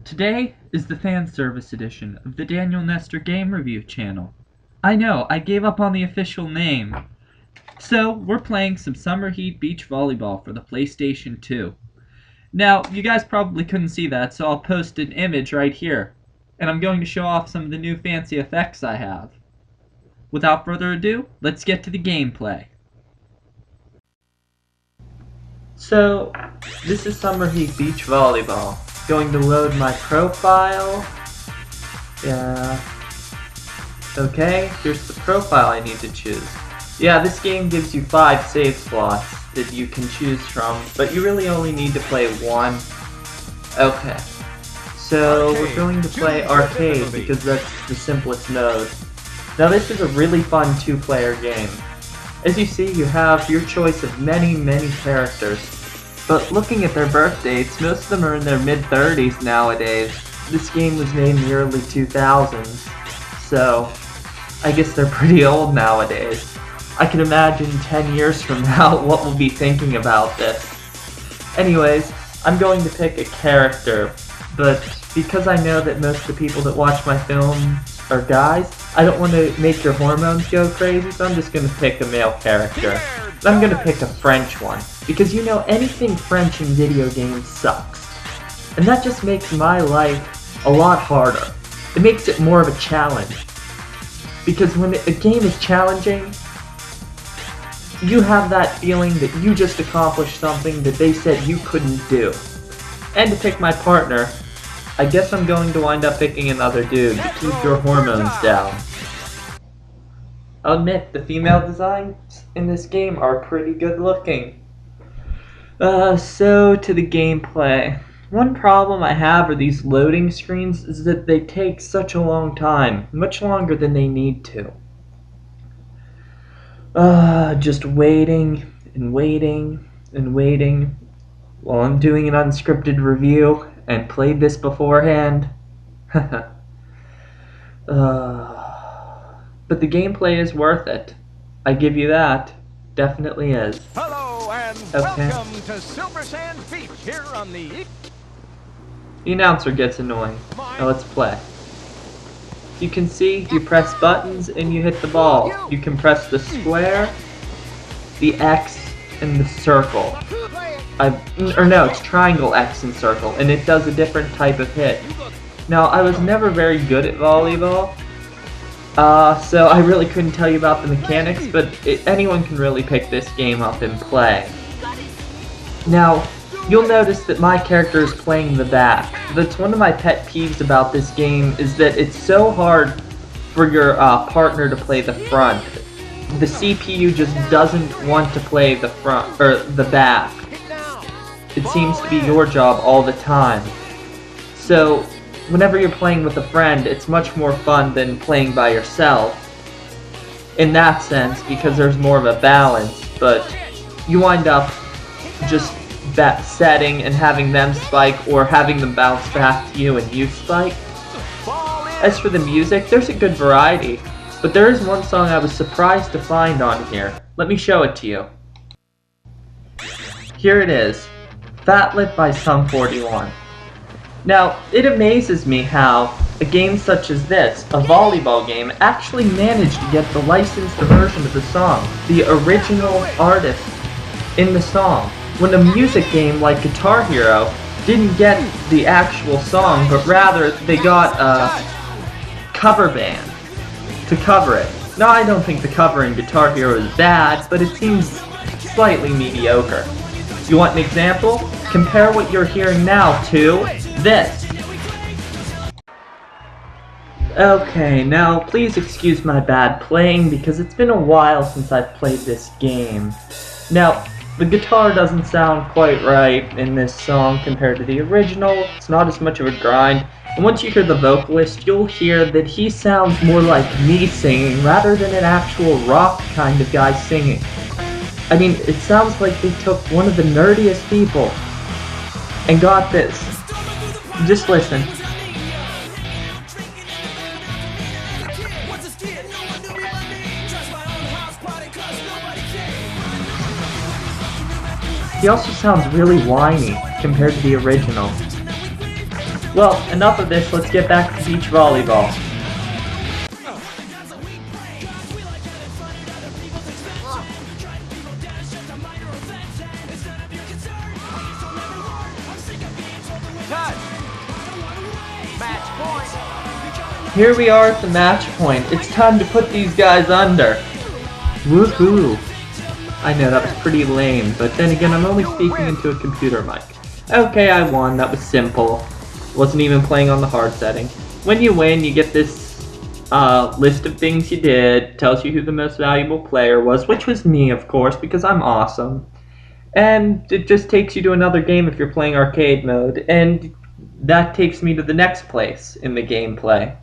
Today is the fan service edition of the Daniel Nestor Game Review channel. I know, I gave up on the official name. So, we're playing some Summer Heat Beach Volleyball for the PlayStation 2. Now, you guys probably couldn't see that, so I'll post an image right here. And I'm going to show off some of the new fancy effects I have. Without further ado, let's get to the gameplay. So, this is Summer Heat Beach Volleyball. Going to load my profile. Yeah. Okay, here's the profile I need to choose. Yeah, this game gives you 5 save slots that you can choose from, but you really only need to play one. Okay. So, we're going to play Arcade because that's the simplest mode. Now this is a really fun 2-player game. As you see, you have your choice of many characters. But looking at their birth dates, most of them are in their mid-30s nowadays. This game was made in the early 2000s, so I guess they're pretty old nowadays. I can imagine 10 years from now what we'll be thinking about this. Anyways, I'm going to pick a character, but because I know that most of the people that watch my films are guys, I don't want to make your hormones go crazy, so I'm just going to pick a male character. I'm going to pick a French one, because you know anything French in video games sucks. And that just makes my life a lot harder. It makes it more of a challenge. Because when a game is challenging, you have that feeling that you just accomplished something that they said you couldn't do. And to pick my partner, I guess I'm going to wind up picking another dude to keep your hormones down. I'll admit, the female designs in this game are pretty good looking. So to the gameplay. One problem I have with these loading screens is that they take such a long time, much longer than they need to. Just waiting and waiting and waiting while I'm doing an unscripted review and played this beforehand. But the gameplay is worth it. I give you that. Definitely is. Hello and welcome to Silver Sand Beach here on the... The announcer gets annoying. Now let's play. You can see you press buttons and you hit the ball. You can press the square, the X, and the circle. It's triangle, X, and circle, and it does a different type of hit. Now, I was never very good at volleyball, so I really couldn't tell you about the mechanics, but anyone can really pick this game up and play. Now, you'll notice that my character is playing the back. That's one of my pet peeves about this game, is that it's so hard for your partner to play the front. The CPU just doesn't want to play the front, or the back. It seems to be your job all the time. So, whenever you're playing with a friend, it's much more fun than playing by yourself. In that sense, because there's more of a balance, but you wind up just setting and having them spike, or having them bounce back to you and you spike. As for the music, there's a good variety, but there is one song I was surprised to find on here. Let me show it to you. Here it is, Fat Lip by Sum 41. Now, it amazes me how a game such as this, a volleyball game, actually managed to get the licensed version of the song, the original artist in the song, when a music game like Guitar Hero didn't get the actual song, but rather they got a cover band to cover it. Now, I don't think the cover in Guitar Hero is bad, but it seems slightly mediocre. You want an example? Compare what you're hearing now to this. Okay, now please excuse my bad playing because it's been a while since I've played this game. Now, the guitar doesn't sound quite right in this song compared to the original. It's not as much of a grind. And once you hear the vocalist, you'll hear that he sounds more like me singing rather than an actual rock kind of guy singing. I mean, it sounds like they took one of the nerdiest people and got this. Just listen. He also sounds really whiny compared to the original. Well, enough of this, let's get back to beach volleyball. Match point. Here we are at the match point. It's time to put these guys under. Woohoo! I know that was pretty lame, but then again, I'm only speaking into a computer mic. Okay, I won. That was simple. Wasn't even playing on the hard setting. When you win, you get this list of things you did. Tells you who the most valuable player was, which was me, of course, because I'm awesome. And it just takes you to another game if you're playing arcade mode, and that takes me to the next place in the gameplay.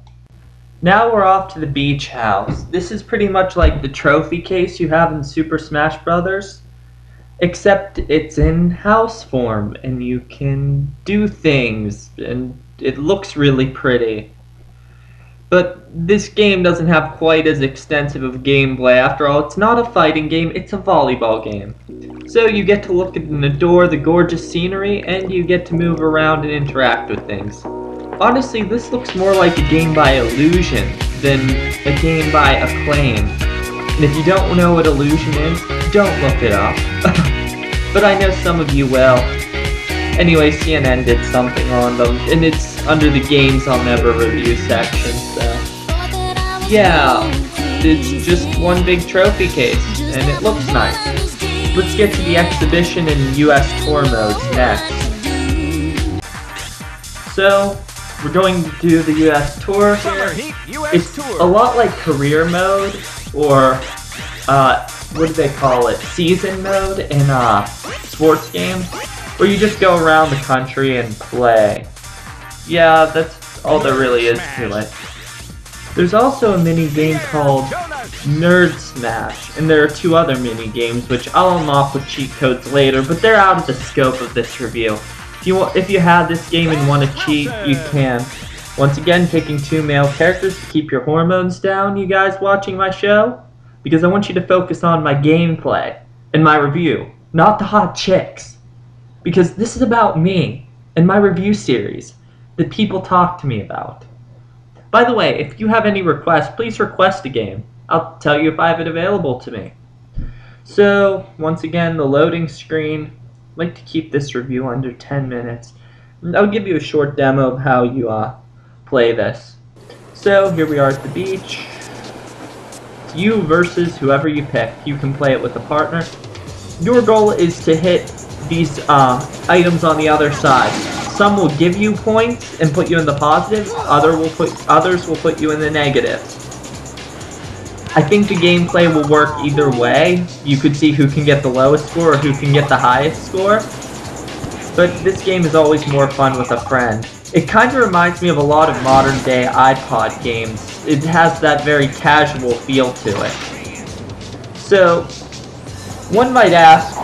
Now we're off to the beach house. This is pretty much like the trophy case you have in Super Smash Bros. Except it's in house form and you can do things and it looks really pretty. But this game doesn't have quite as extensive of gameplay. After all, it's not a fighting game, it's a volleyball game. So you get to look and adore the gorgeous scenery and you get to move around and interact with things. Honestly, this looks more like a game by Illusion than a game by Acclaim. And if you don't know what Illusion is, don't look it up. But I know some of you will. Anyway, CNN did something on them, and it's under the Games I'll Never Review section, so... yeah, it's just one big trophy case, and it looks nice. Let's get to the exhibition and US tour modes next. So, we're going to do the US tour here. It's a lot like career mode, or, what do they call it? Season mode in, sports games, where you just go around the country and play. Yeah, that's all there really is to it. There's also a mini game called Nerd Smash, and there are two other mini games which I'll unlock with cheat codes later, but they're out of the scope of this review. If you have this game and want to cheat, you can. Once again, picking two male characters to keep your hormones down, you guys watching my show, because I want you to focus on my gameplay and my review, not the hot chicks. Because this is about me and my review series that people talk to me about. By the way, if you have any requests, please request a game. I'll tell you if I have it available to me. So, once again, the loading screen. I'd like to keep this review under 10 minutes. I'll give you a short demo of how you play this. So, here we are at the beach. It's you versus whoever you pick. You can play it with a partner. Your goal is to hit these items on the other side. Some will give you points and put you in the positive, others will put you in the negative. I think the gameplay will work either way. You could see who can get the lowest score or who can get the highest score. But this game is always more fun with a friend. It kind of reminds me of a lot of modern day iPod games. It has that very casual feel to it. So, one might ask,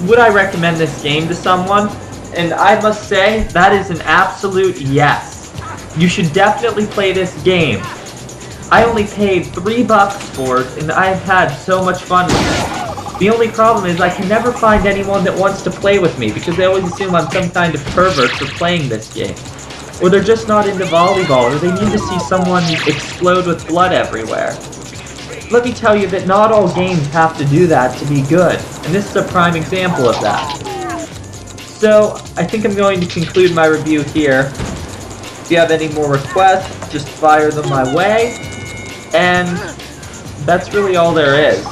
would I recommend this game to someone? And I must say, that is an absolute yes. You should definitely play this game. I only paid $3 for it, and I've had so much fun with it. The only problem is I can never find anyone that wants to play with me, because they always assume I'm some kind of pervert for playing this game. Or they're just not into volleyball, or they need to see someone explode with blood everywhere. Let me tell you that not all games have to do that to be good, and this is a prime example of that. So, I think I'm going to conclude my review here. If you have any more requests, just fire them my way. And that's really all there is.